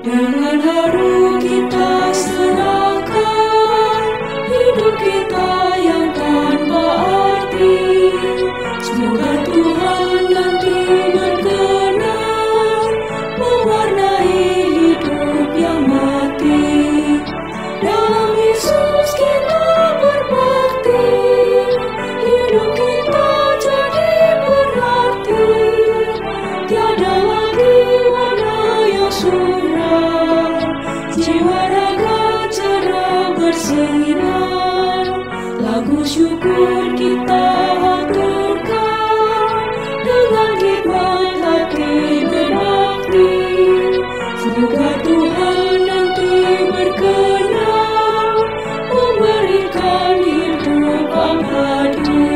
Dengan haru kita serahkan hidup kita yang tanpa arti. Semoga Tuhan nanti berkenan mewarnai hidup yang mati. Dalam Yesus kita berbakti, hidup kita jadi berarti. Tiada lagi warna yang suram, jiwa raga cerah bersinar. Lagu syukur kita haturkan dengan hikmat hati berbakti. Semoga Tuhan nanti berkenan memberikan hidup abadi.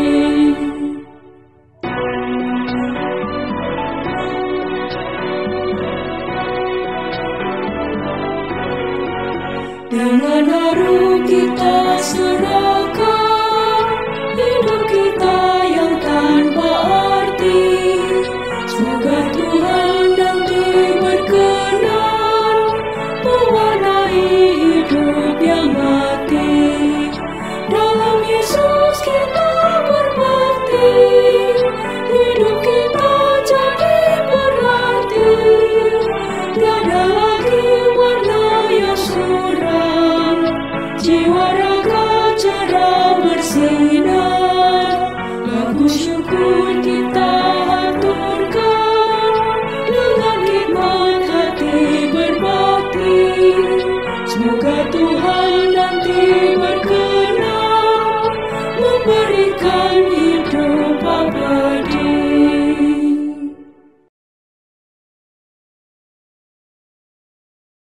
Dengan haru kita serahkan hidup kita yang tanpa arti. Semoga Tuhan nanti berkenan mewarnai hidup yang mati. Dalam Yesus kita berbakti, hidup kita jadi berarti. Tiada lagi warna yang suram, jiwa raga cerah bersinar. Lagu syukur kita haturkan dengan hikmat hati berbakti. Semoga Tuhan nanti berkenan memberikan hidup abadi.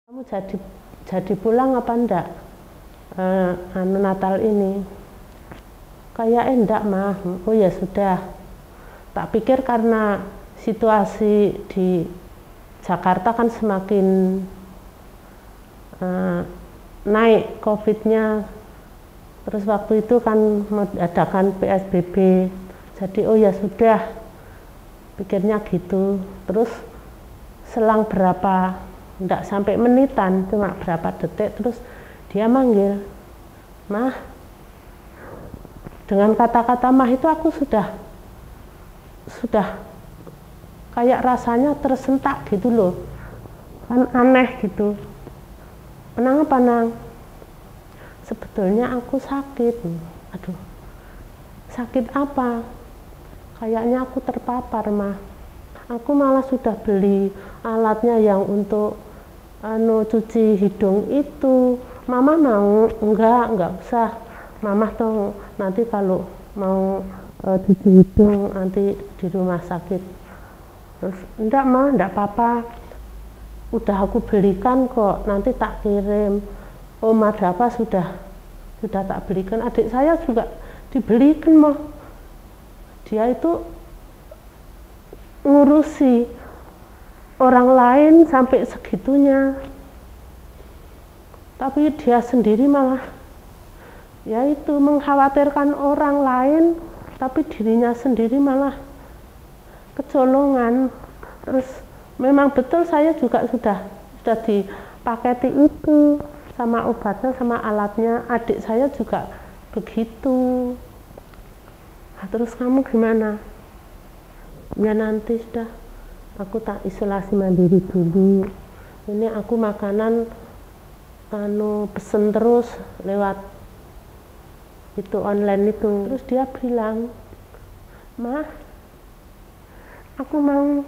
Kamu jadi pulang apa enggak? Natal ini kayak enggak mah. Oh ya sudah, tak pikir karena situasi di Jakarta kan semakin naik COVID-nya, terus waktu itu kan mengadakan PSBB, jadi oh ya sudah, pikirnya gitu. Terus selang berapa, enggak sampai menitan, cuma berapa detik, terus dia manggil, "Mah." Dengan kata-kata "mah" itu aku sudah kayak rasanya tersentak gitu loh, kan aneh gitu. "Kenapa Nang?" "Sebetulnya aku sakit." "Aduh, sakit apa?" "Kayaknya aku terpapar Mah. Aku malah sudah beli alatnya yang untuk cuci hidung itu. Mama mau?" Enggak usah. Mama tuh nanti kalau mau cuci hidung nanti di rumah sakit." Terus, "Enggak Mah, enggak apa-apa. Udah aku belikan kok, nanti tak kirim." "Oh Madapa sudah tak belikan." Adik saya juga dibelikan Mah. Dia itu ngurusi orang lain sampai segitunya, tapi dia sendiri malah yaitu mengkhawatirkan orang lain, tapi dirinya sendiri malah kecolongan. Terus memang betul saya juga sudah dipaketi itu sama obatnya sama alatnya. Adik saya juga begitu. Nah, terus kamu gimana? Ya nanti sudah, aku tak isolasi mandiri dulu. Ini aku makanan pesen terus lewat itu online itu. Terus dia bilang, "Mah, aku mau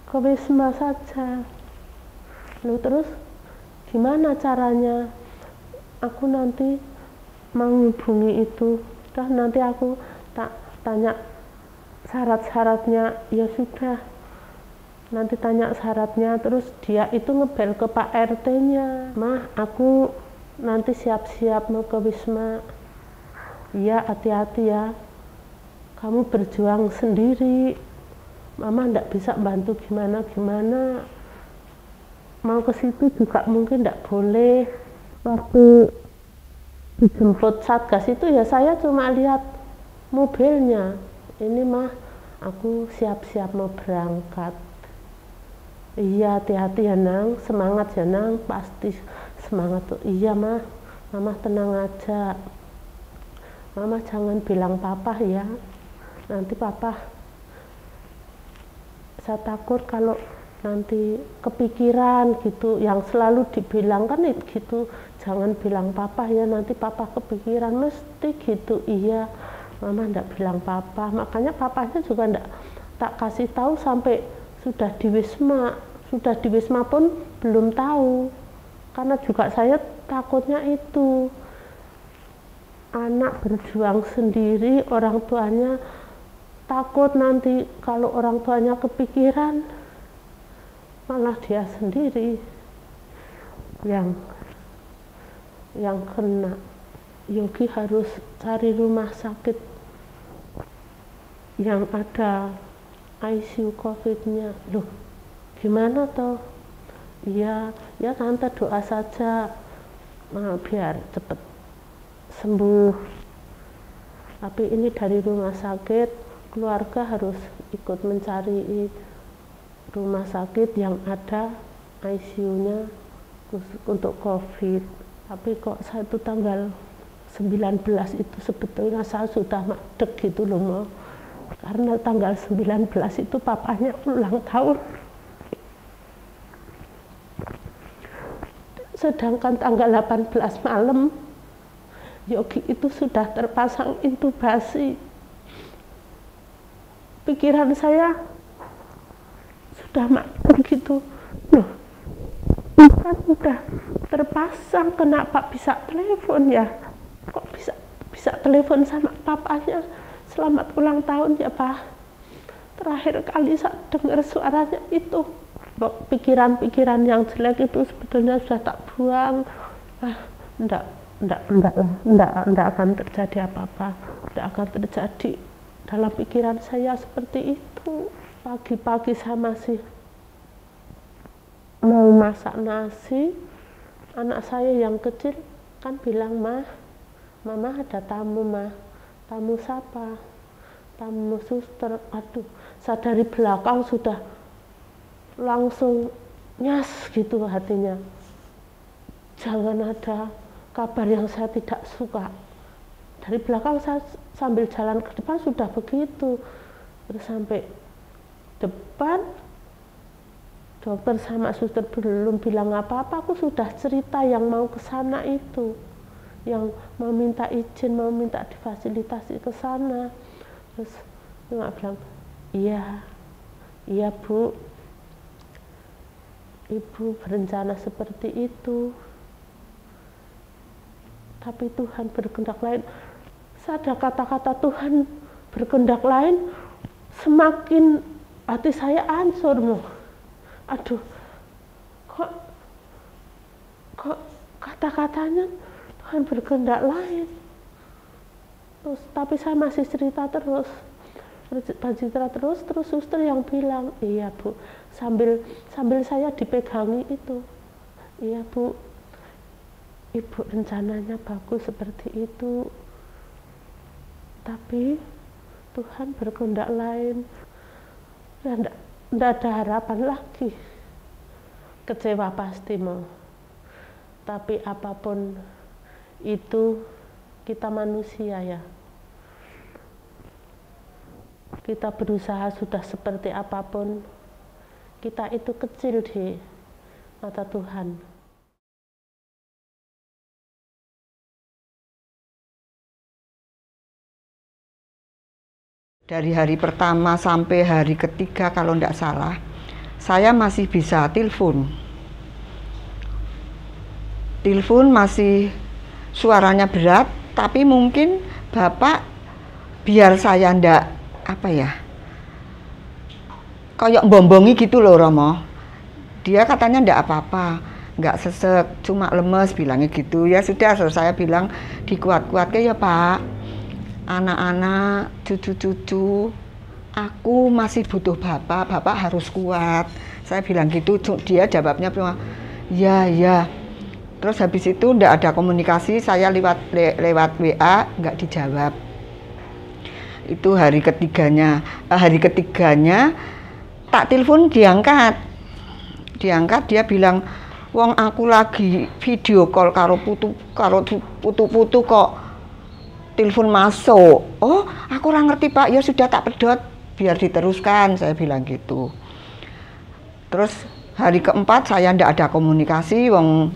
ke Wisma saja." Loh, terus gimana caranya? "Aku nanti mau hubungi itu, udah nanti aku tak tanya syarat-syaratnya." Ya sudah, nanti tanya syaratnya. Terus dia itu ngebel ke Pak RT-nya, "Mah, aku nanti siap-siap mau ke Wisma. Iya, hati-hati ya. Kamu berjuang sendiri. Mama ndak bisa bantu gimana-gimana. Mau ke situ juga mungkin ndak boleh." Waktu dijemput Satgas itu ya saya cuma lihat mobilnya. "Ini Mah, aku siap-siap mau berangkat." Iya, hati-hati ya Nang, semangat ya Nang, pasti semangat tuh. Iya Mah, Mama tenang aja. Mama jangan bilang papa ya, nanti papa, saya takut kalau nanti kepikiran gitu, yang selalu dibilang kan gitu, jangan bilang papa ya, nanti papa kepikiran, mesti gitu. Iya, Mama ndak bilang papa, makanya papanya juga ndak tak kasih tahu sampai sudah di Wisma pun belum tahu, karena juga saya takutnya itu anak berjuang sendiri, orang tuanya takut nanti kalau orang tuanya kepikiran malah dia sendiri yang kena. Yogi harus cari rumah sakit yang ada ICU COVID-nya. Loh, gimana toh? Iya, ya tante doa saja biar cepet sembuh. Tapi ini dari rumah sakit, keluarga harus ikut mencari rumah sakit yang ada ICU-nya untuk COVID. Tapi kok satu tanggal 19 itu sebetulnya saya sudah madeg gitu loh Mo. Karena tanggal 19 itu papanya ulang tahun. Sedangkan tanggal 18 malam Yogi itu sudah terpasang intubasi. Pikiran saya sudah madeg gitu. Loh, kan udah terpasang, kenapa bisa telepon ya? Kok bisa telepon sama papanya? Selamat ulang tahun ya Pak. Terakhir kali saya dengar suaranya itu. Pikiran-pikiran yang jelek itu sebetulnya sudah tak buang. Enggak akan terjadi apa-apa. Enggak akan terjadi dalam pikiran saya seperti itu. Pagi-pagi saya masih mau masak nasi. Anak saya yang kecil kan bilang, Mama ada tamu Mah. Tamu siapa? Tamu suster. Aduh, saya dari belakang sudah langsung nyas gitu hatinya. Jangan ada kabar yang saya tidak suka. Dari belakang saya sambil jalan ke depan sudah begitu. Terus sampai depan, dokter sama suster belum bilang apa-apa, aku sudah cerita yang mau ke sana itu, yang mau minta izin, mau minta difasilitasi ke sana. Terus dia bilang, iya Bu, Ibu berencana seperti itu, tapi Tuhan berkehendak lain. Ada kata-kata Tuhan berkehendak lain, semakin hati saya hancur Mo. Aduh, kok kata-katanya Tuhan berkehendak lain. Terus tapi saya masih cerita terus suster yang bilang, iya Bu, sambil saya dipegangi itu, iya Bu, Ibu rencananya bagus seperti itu, tapi Tuhan berkehendak lain. Tidak ada harapan lagi. Kecewa pasti Mo. Tapi apapun itu, kita manusia ya. Kita berusaha sudah seperti apapun, kita itu kecil di mata Tuhan. Dari hari pertama sampai hari ketiga kalau tidak salah, saya masih bisa telepon. Telepon masih suaranya berat, tapi mungkin Bapak biar saya ndak kayak bombongi gitu loh Romo. Dia katanya ndak apa-apa, nggak sesek, cuma lemes bilangnya gitu. Ya sudah, saya bilang dikuat-kuatkan ya Pak. Anak-anak, cucu-cucu, aku masih butuh Bapak harus kuat. Saya bilang gitu, dia jawabnya ya. Terus habis itu ndak ada komunikasi, saya lewat WA nggak dijawab. Itu hari ketiganya tak telepon diangkat. diangkat, dia bilang, wong aku lagi video call karo putu kok telepon masuk. Oh, aku ora ngerti Pak, ya sudah tak pedot biar diteruskan, saya bilang gitu. Terus hari keempat saya ndak ada komunikasi, wong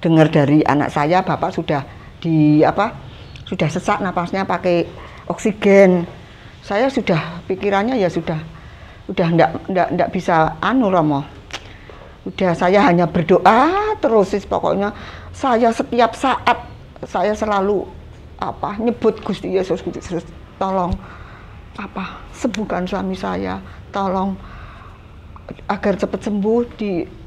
dengar dari anak saya bapak sudah sudah sesak napasnya pakai oksigen. Saya sudah pikirannya ya sudah ndak bisa Romo. Udah saya hanya berdoa terus pokoknya. Saya setiap saat saya selalu nyebut Gusti Yesus, tolong sembuhkan suami saya, tolong agar cepat sembuh,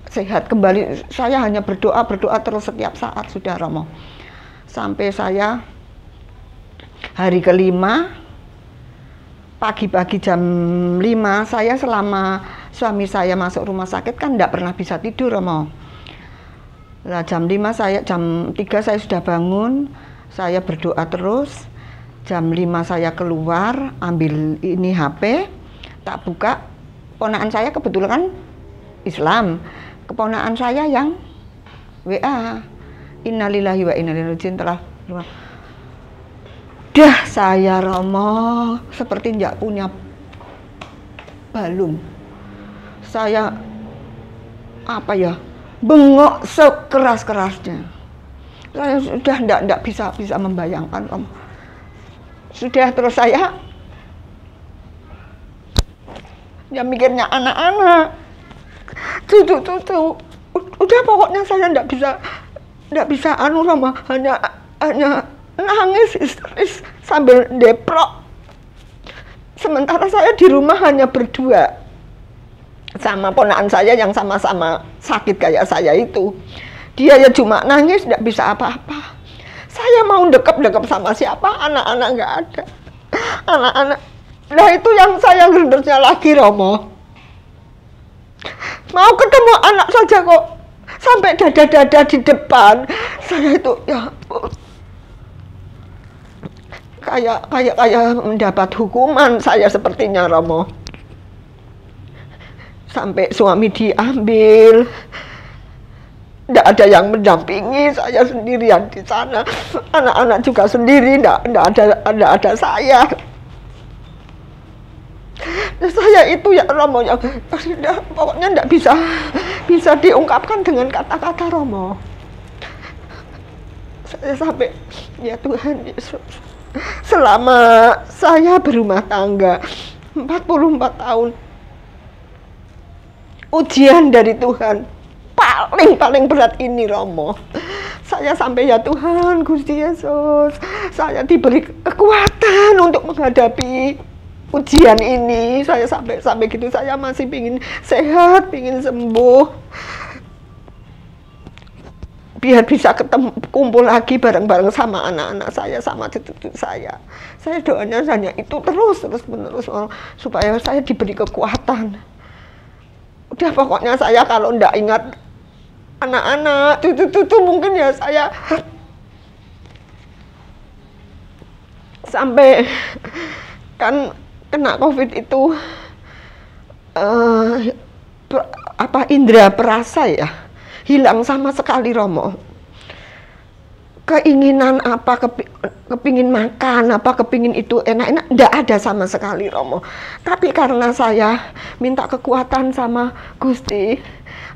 sehat kembali. Saya hanya berdoa terus setiap saat sudah Romo. Sampai saya hari kelima pagi-pagi jam 5 saya selama suami saya masuk rumah sakit kan enggak pernah bisa tidur Romo. Nah, jam 3 saya sudah bangun, saya berdoa terus. Jam 5 saya keluar ambil ini HP, tak buka, ponakan saya kebetulan kan Islam. Keponakan saya yang WA. Innalillahi wa inna ilaihi raji'un telah dah saya Romo seperti tidak punya balung. Saya bengok sekeras-kerasnya. Saya sudah tidak bisa membayangkan Romo. Sudah terus saya mikirnya anak-anak, cucu. Udah pokoknya saya tidak bisa Romo, hanya nangis histeris sambil deprok. Sementara saya di rumah hanya berdua sama ponakan saya yang sama-sama sakit kayak saya itu. Dia ya cuma nangis, tidak bisa apa-apa. Saya mau dekap sama siapa, anak-anak nggak ada. Anak-anak, nah itu yang saya ngerdernya lagi Romo. Mau ketemu anak saja kok sampai dada-dada di depan. Saya itu ya kayak mendapat hukuman saya sepertinya Romo. Sampai suami diambil, tidak ada yang mendampingi, saya sendirian di sana. Anak-anak juga sendiri, tidak ada saya. Saya itu ya Romo yang pokoknya tidak bisa diungkapkan dengan kata-kata Romo. Saya sampai ya Tuhan Yesus, selama saya berumah tangga 44 tahun, ujian dari Tuhan paling berat ini Romo. Saya sampai ya Tuhan Gusti Yesus, saya diberi kekuatan untuk menghadapi ujian ini. Saya sampai gitu, saya masih pingin sehat, pingin sembuh, biar bisa kumpul lagi bareng-bareng sama anak-anak saya, sama cucu saya. Saya doanya hanya itu terus menerus supaya saya diberi kekuatan. Udah pokoknya saya kalau ndak ingat anak-anak, cucu mungkin ya saya sampai kan kena COVID itu indera perasa ya hilang sama sekali Romo. Keinginan kepingin makan kepingin itu enak-enak, ndak ada sama sekali Romo. Tapi karena saya minta kekuatan sama Gusti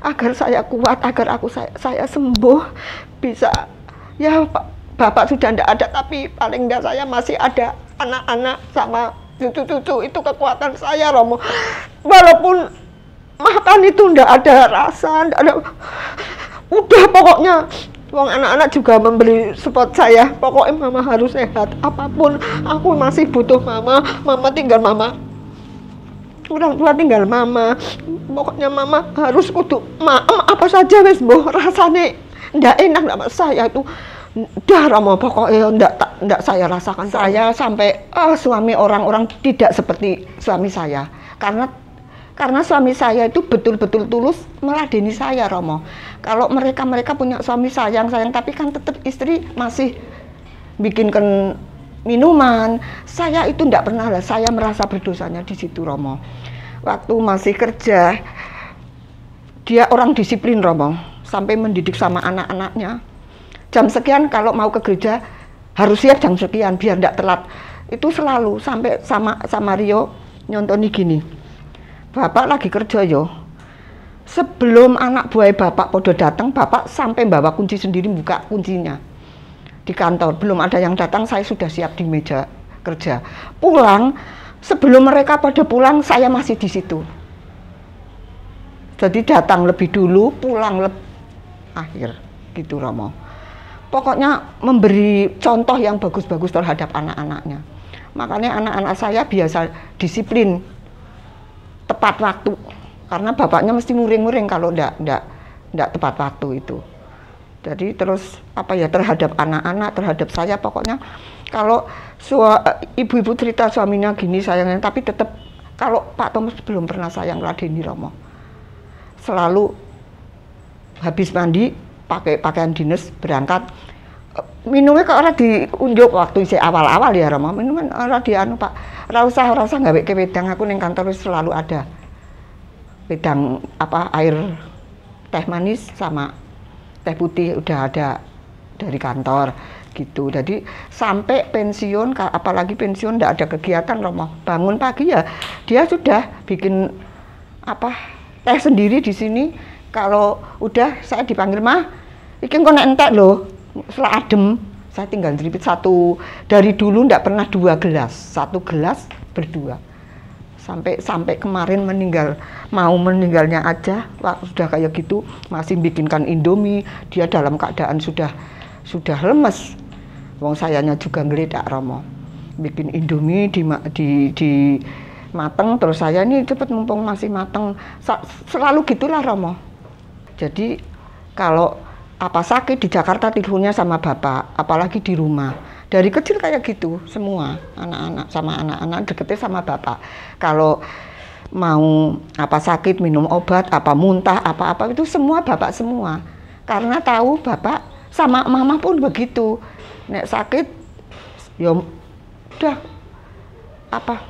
agar saya kuat, agar saya sembuh, bisa ya Bapak sudah ndak ada, tapi paling ndak saya masih ada anak-anak sama cucu-cucu, itu kekuatan saya Romo. Walaupun makan itu ndak ada rasa, ndak ada, udah pokoknya wong anak-anak juga memberi support saya, pokoknya mama harus sehat, apapun aku masih butuh mama tinggal mama, orang tua tinggal mama, pokoknya mama harus kudu apa saja wes boh rasane ndak enak sama saya itu dah Romo, pokoknya ndak saya rasakan. Saya sampai suami orang-orang tidak seperti suami saya, karena suami saya itu betul-betul tulus meladeni saya Romo. Kalau mereka punya suami sayang, tapi kan tetap istri masih bikinkan minuman. Saya itu tidak pernah lah, saya merasa berdosanya di situ Romo. Waktu masih kerja dia orang disiplin Romo, sampai mendidik sama anak-anaknya. Jam sekian kalau mau ke gereja harus siap jam sekian biar tidak telat. Itu selalu sampai sama Rio nyontoni gini. Bapak lagi kerja yo. Sebelum anak buah bapak podo datang, bapak sampai bawa kunci sendiri, buka kuncinya di kantor. Belum ada yang datang, saya sudah siap di meja kerja. Pulang sebelum mereka pada pulang, saya masih di situ. Jadi datang lebih dulu, pulang akhir gitu Romo. Pokoknya memberi contoh yang bagus-bagus terhadap anak-anaknya. Makanya anak-anak saya biasa disiplin tepat waktu. Karena bapaknya mesti muring-muring kalau enggak tepat waktu itu. Jadi terus terhadap anak-anak, terhadap saya pokoknya kalau ibu-ibu cerita suaminya gini sayangnya, tapi tetap kalau Pak Thomas belum pernah sayang ladeni Romo. Selalu habis mandi pakai pakaian dinas berangkat, minumnya kok ora diunjuk waktu isi awal-awal ya Romo, minuman ora dianu Pak, ora usah gawe ke wedang, aku ning kantor selalu ada wedang air teh manis sama teh putih udah ada dari kantor gitu. Jadi sampai pensiun, apalagi pensiun ndak ada kegiatan Romo, bangun pagi ya dia sudah bikin teh sendiri di sini. Kalau udah saya dipanggil mah, iki kok nek entek lho, setelah adem, saya tinggal jeripit satu. Dari dulu ndak pernah 2 gelas, 1 gelas berdua. Sampai kemarin mau meninggalnya aja, sudah kayak gitu, masih bikinkan Indomie, dia dalam keadaan sudah lemes. Wong sayanya juga ngeledak Romo. Bikin Indomie di mateng, terus saya ini cepet mumpung masih mateng, selalu gitulah Romo. Jadi kalau sakit di Jakarta tidurnya sama bapak, apalagi di rumah. Dari kecil kayak gitu semua anak-anak deketnya sama bapak. Kalau mau sakit minum obat, muntah, apa itu semua bapak semua. Karena tahu bapak sama mama pun begitu. Nek sakit ya udah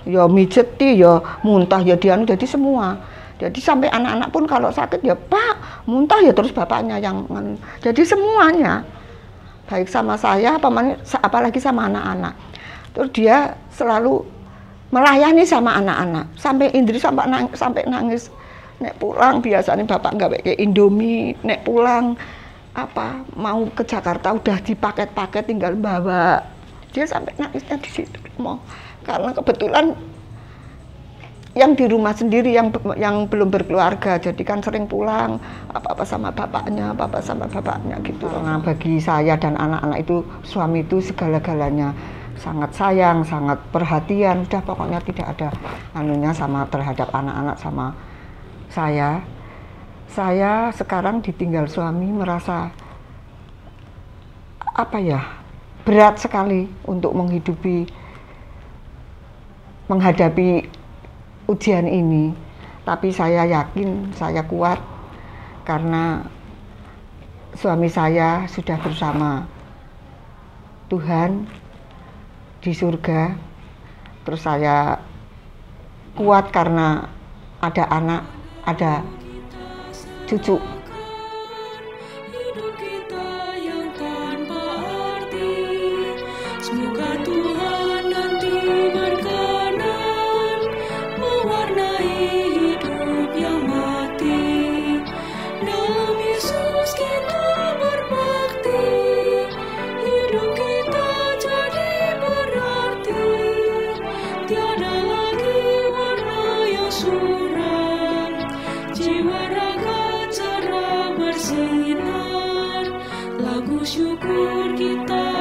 ya mijeti, ya muntah, ya dianu, jadi semua. Jadi sampai anak-anak pun kalau sakit ya Pak, muntah ya terus bapaknya yang jadi semuanya. Baik sama saya, apalagi sama anak-anak. Terus dia selalu melayani sama anak-anak. Sampai Indri sampai nangis. Nek pulang biasanya bapak nggak kayak Indomie, nek pulang mau ke Jakarta udah dipaket-paket tinggal bawa. Dia sampai nangisnya di situ mau. Karena kebetulan yang di rumah sendiri yang belum berkeluarga, jadi kan sering pulang apa sama bapaknya gitu. Nah, bagi saya dan anak-anak itu suami itu segala-galanya, sangat sayang, sangat perhatian, udah pokoknya tidak ada anunya sama terhadap anak-anak sama saya. Saya sekarang ditinggal suami merasa berat sekali untuk menghadapi ujian ini, tapi saya yakin saya kuat karena suami saya sudah bersama Tuhan di surga. Terus saya kuat karena ada anak, ada cucu. Hidup kita yang tanpa arti, semoga Tuhan nanti berkenan mewarnai hidup yang mati. Dalam Yesus kita berbakti, hidup kita jadi berarti. Tiada lagi warna yang suram, jiwa raga cerah bersinar. Lagu syukur kita